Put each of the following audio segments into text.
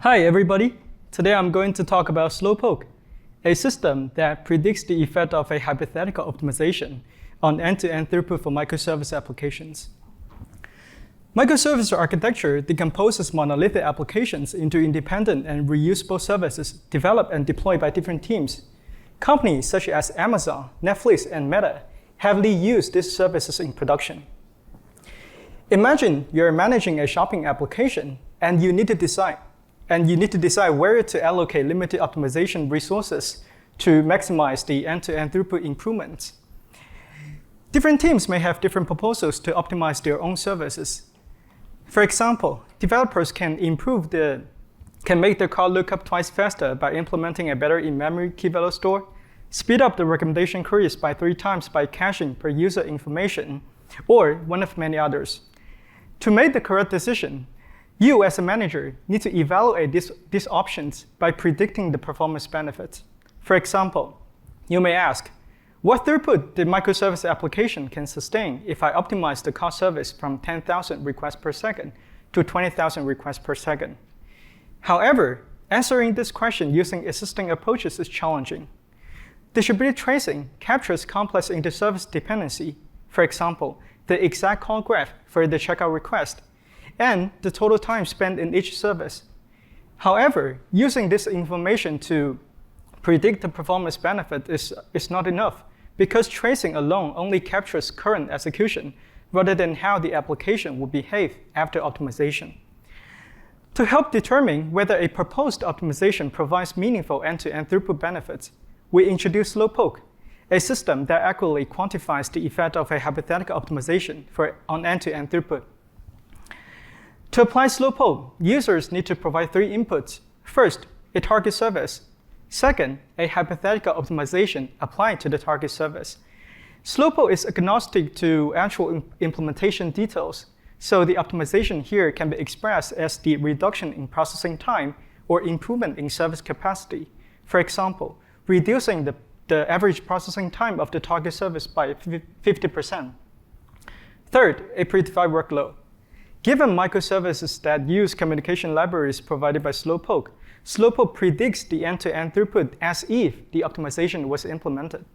Hi everybody! Today I'm going to talk about Slowpoke, a system that predicts the effect of a hypothetical optimization on end-to-end throughput for microservice applications. Microservice architecture decomposes monolithic applications into independent and reusable services developed and deployed by different teams. Companies such as Amazon, Netflix, and Meta heavily use these services in production. Imagine you're managing a shopping application and you need to decide where to allocate limited optimization resources to maximize the end-to-end throughput improvements. Different teams may have different proposals to optimize their own services. For example, developers can make the call lookup twice faster by implementing a better in-memory key value store, speed up the recommendation queries by 3 times by caching per user information, or one of many others. To make the correct decision, you, as a manager, need to evaluate these options by predicting the performance benefits. For example, you may ask, what throughput the microservice application can sustain if I optimize the call service from 10,000 requests per second to 20,000 requests per second? However, answering this question using existing approaches is challenging. Distributed tracing captures complex inter-service dependency, for example, the exact call graph for the checkout request, and the total time spent in each service. However, using this information to predict the performance benefit is not enough, because tracing alone only captures current execution rather than how the application will behave after optimization. To help determine whether a proposed optimization provides meaningful end-to-end throughput benefits, we introduce Slowpoke, a system that accurately quantifies the effect of a hypothetical optimization on end-to-end throughput. To apply Slowpoke, users need to provide 3 inputs. First, a target service. Second, a hypothetical optimization applied to the target service. Slowpoke is agnostic to actual implementation details, so the optimization here can be expressed as the reduction in processing time or improvement in service capacity. For example, reducing the average processing time of the target service by 50%. Third, a predefined workload. Given microservices that use communication libraries provided by Slowpoke, Slowpoke predicts the end-to-end throughput as if the optimization was implemented.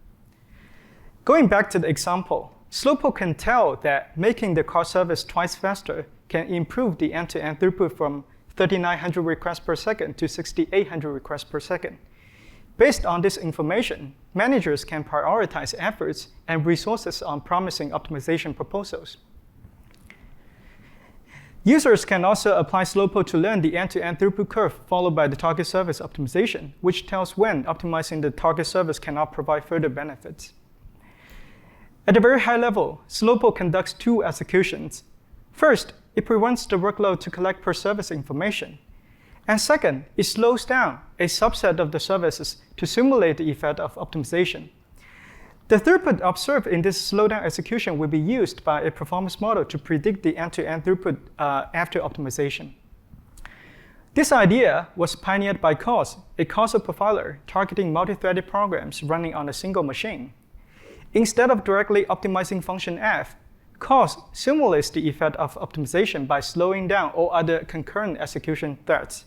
Going back to the example, Slowpoke can tell that making the call service twice faster can improve the end-to-end throughput from 3,900 requests per second to 6,800 requests per second. Based on this information, managers can prioritize efforts and resources on promising optimization proposals. Users can also apply Slowpoke to learn the end-to-end throughput curve followed by the target service optimization, which tells when optimizing the target service cannot provide further benefits. At a very high level, Slowpoke conducts 2 executions. First, it prevents the workload to collect per service information. And second, it slows down a subset of the services to simulate the effect of optimization. The throughput observed in this slowdown execution will be used by a performance model to predict the end-to-end throughput after optimization. This idea was pioneered by COS, a causal profiler targeting multi-threaded programs running on a single machine. Instead of directly optimizing function f, COS simulates the effect of optimization by slowing down all other concurrent execution threads.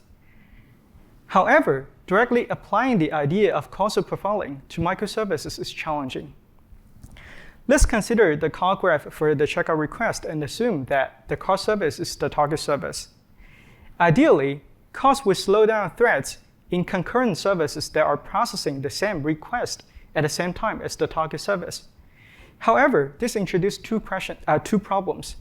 However, directly applying the idea of causal profiling to microservices is challenging. Let's consider the call graph for the checkout request and assume that the call service is the target service. Ideally, COS will slow down threads in concurrent services that are processing the same request at the same time as the target service. However, this introduced 2 problems.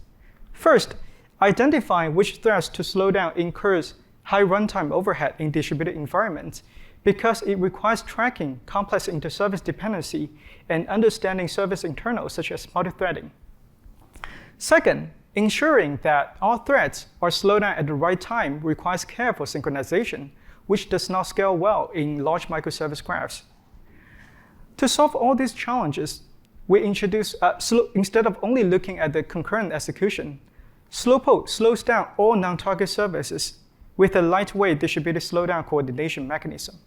First, identifying which threads to slow down incurs high runtime overhead in distributed environments because it requires tracking complex inter-service dependency and understanding service internals such as multithreading. Second, ensuring that all threads are slowed down at the right time requires careful synchronization, which does not scale well in large microservice graphs. To solve all these challenges, we introduce, instead of only looking at the concurrent execution, Slowpoke slows down all non-target services with a lightweight distributed slowdown coordination mechanism.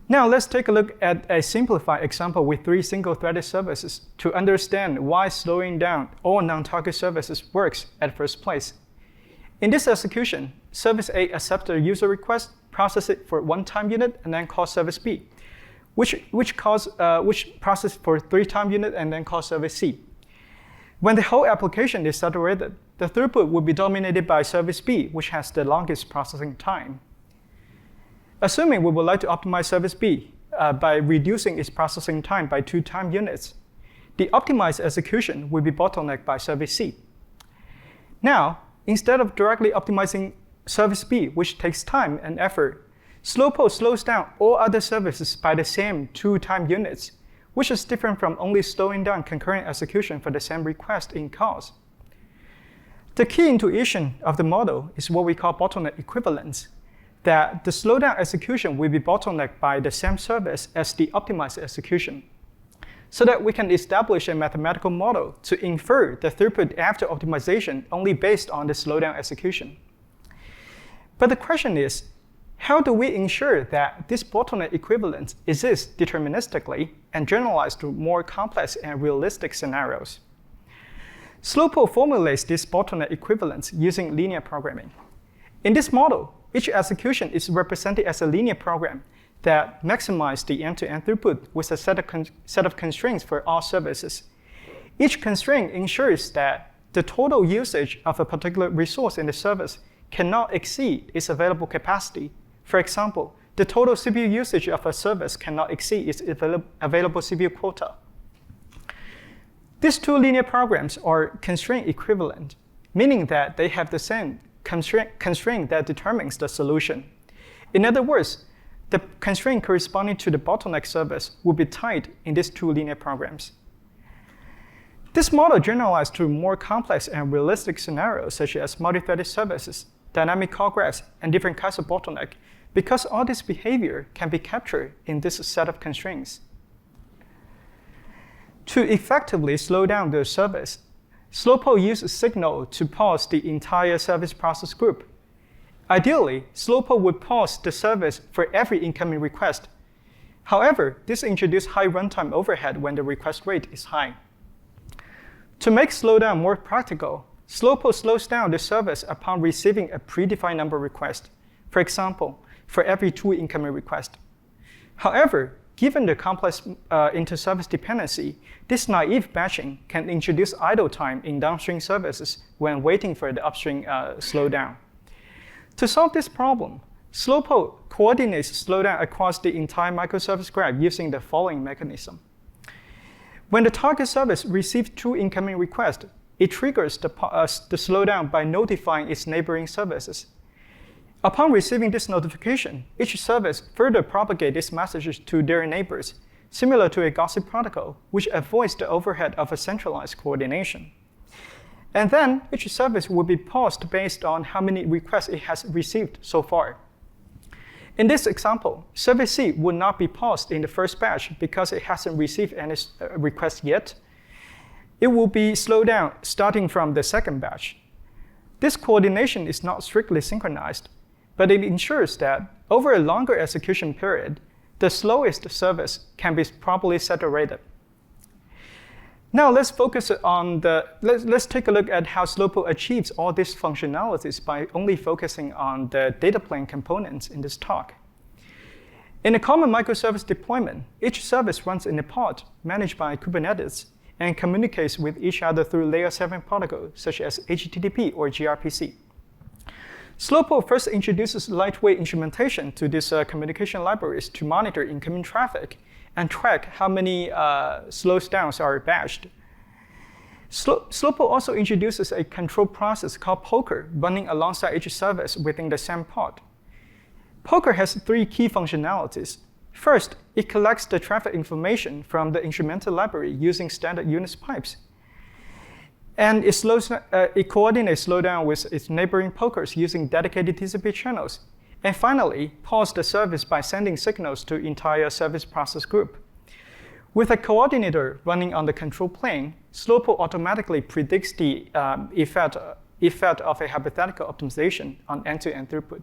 Now let's take a look at a simplified example with 3 single-threaded services to understand why slowing down all non-target services works at first place. In this execution, service A accepts the user request, processes it for 1 time unit, and then calls service B, which processes for 3 time unit and then calls service C. When the whole application is saturated, the throughput will be dominated by service B, which has the longest processing time. Assuming we would like to optimize service B by reducing its processing time by 2 time units, the optimized execution will be bottlenecked by service C. Now, instead of directly optimizing service B, which takes time and effort, Slowpoke slows down all other services by the same 2 time units, which is different from only slowing down concurrent execution for the same request in calls. The key intuition of the model is what we call bottleneck equivalence, that the slowdown execution will be bottlenecked by the same service as the optimized execution, so that we can establish a mathematical model to infer the throughput after optimization only based on the slowdown execution. But the question is, how do we ensure that this bottleneck equivalence exists deterministically and generalized to more complex and realistic scenarios? Slowpoke formulates this bottleneck equivalence using linear programming. In this model, each execution is represented as a linear program that maximizes the end-to-end throughput with a set of constraints for all services. Each constraint ensures that the total usage of a particular resource in the service cannot exceed its available capacity. For example, the total CPU usage of a service cannot exceed its available CPU quota. These 2 linear programs are constraint equivalent, meaning that they have the same constraint that determines the solution. In other words, the constraint corresponding to the bottleneck service will be tied in these 2 linear programs. This model generalized to more complex and realistic scenarios such as multi-threaded services, dynamic call graphs, and different kinds of bottleneck, because all this behavior can be captured in this set of constraints. To effectively slow down the service, Slowpoke uses signal to pause the entire service process group. Ideally, Slowpoke would pause the service for every incoming request. However, this introduces high runtime overhead when the request rate is high. To make slowdown more practical, Slowpoke slows down the service upon receiving a predefined number of requests, for example, for every 2 incoming requests. However, given the complex inter-service dependency, this naive batching can introduce idle time in downstream services when waiting for the upstream slowdown. To solve this problem, Slowpoke coordinates slowdown across the entire microservice graph using the following mechanism. When the target service receives 2 incoming requests, it triggers the slowdown by notifying its neighboring services. Upon receiving this notification, each service further propagates these messages to their neighbors, similar to a gossip protocol, which avoids the overhead of a centralized coordination. And then each service will be paused based on how many requests it has received so far. In this example, service C would not be paused in the first batch because it hasn't received any requests yet. It will be slowed down starting from the second batch. This coordination is not strictly synchronized, but it ensures that over a longer execution period, the slowest service can be properly saturated. Now let's focus on let's take a look at how Slowpoke achieves all these functionalities by only focusing on the data plane components in this talk. In a common microservice deployment, each service runs in a pod managed by Kubernetes and communicates with each other through layer 7 protocols such as HTTP or gRPC. Slowpoke first introduces lightweight instrumentation to these communication libraries to monitor incoming traffic and track how many slowdowns are batched. Slowpoke also introduces a control process called Poker running alongside each service within the same pod. Poker has 3 key functionalities. First, it collects the traffic information from the instrumental library using standard Unix pipes. And it coordinates slowdown with its neighboring pokers using dedicated TCP channels. And finally, pause the service by sending signals to entire service process group. With a coordinator running on the control plane, Slowpoke automatically predicts the effect of a hypothetical optimization on end-to-end throughput.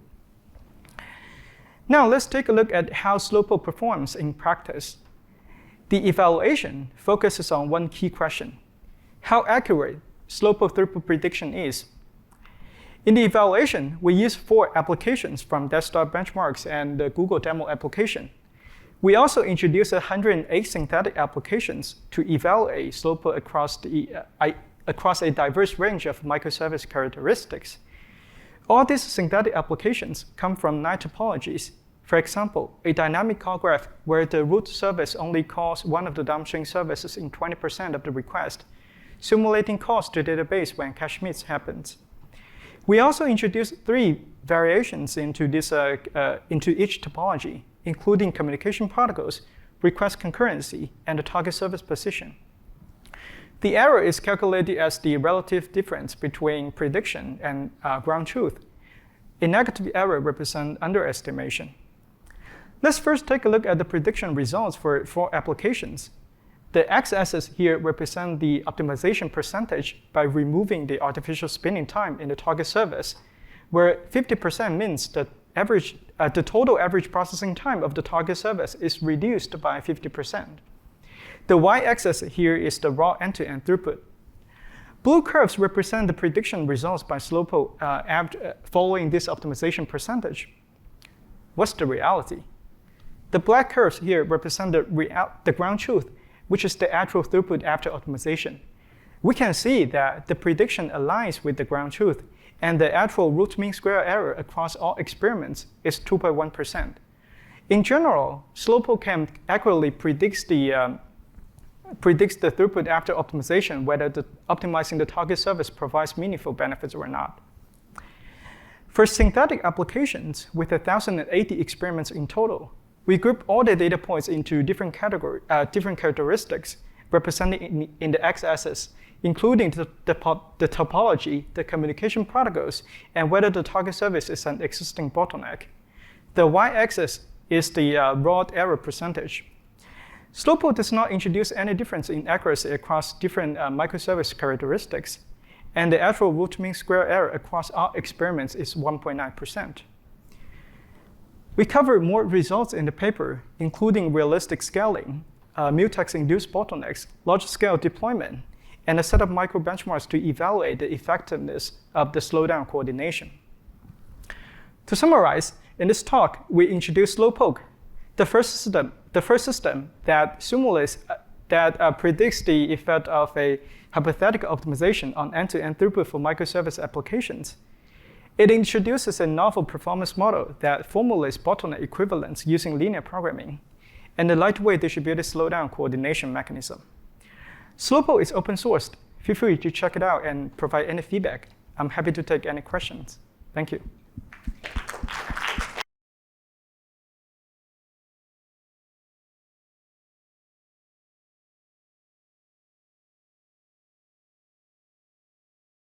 Now let's take a look at how Slowpoke performs in practice. The evaluation focuses on one key question: how accurate Slowpoke throughput prediction is. In the evaluation, we use 4 applications from desktop benchmarks and the Google demo application. We also introduced 108 synthetic applications to evaluate Slowpoke across a diverse range of microservice characteristics. All these synthetic applications come from 9 topologies. For example, a dynamic call graph where the root service only calls one of the downstream services in 20% of the request, simulating calls to database when cache miss happens. We also introduced 3 variations into each topology, including communication protocols, request concurrency, and the target service position. The error is calculated as the relative difference between prediction and ground truth. A negative error represents underestimation. Let's first take a look at the prediction results for 4 applications. The x-axis here represents the optimization percentage by removing the artificial spinning time in the target service, where 50% means that the total average processing time of the target service is reduced by 50%. The y-axis here is the raw end-to-end throughput. Blue curves represent the prediction results by Slowpoke following this optimization percentage. What's the reality? The black curves here represent the ground truth, which is the actual throughput after optimization. We can see that the prediction aligns with the ground truth, and the actual root mean square error across all experiments is 2.1%. In general, Slowpoke can accurately predicts the throughput after optimization, whether optimizing the target service provides meaningful benefits or not. For synthetic applications with 1,080 experiments in total, we group all the data points into different characteristics represented in the x-axis, including the topology, the communication protocols, and whether the target service is an existing bottleneck. The y-axis is the raw error percentage. Slowpoke does not introduce any difference in accuracy across different microservice characteristics, and the actual root mean square error across all experiments is 1.9%. We cover more results in the paper, including realistic scaling, mutex-induced bottlenecks, large-scale deployment, and a set of micro-benchmarks to evaluate the effectiveness of the slowdown coordination. To summarize, in this talk, we introduced Slowpoke, the first system that simulates, predicts the effect of a hypothetical optimization on end-to-end throughput for microservice applications. It introduces a novel performance model that formulates bottleneck equivalence using linear programming, and a lightweight distributed slowdown coordination mechanism. Slowpoke is open sourced. Feel free to check it out and provide any feedback. I'm happy to take any questions. Thank you.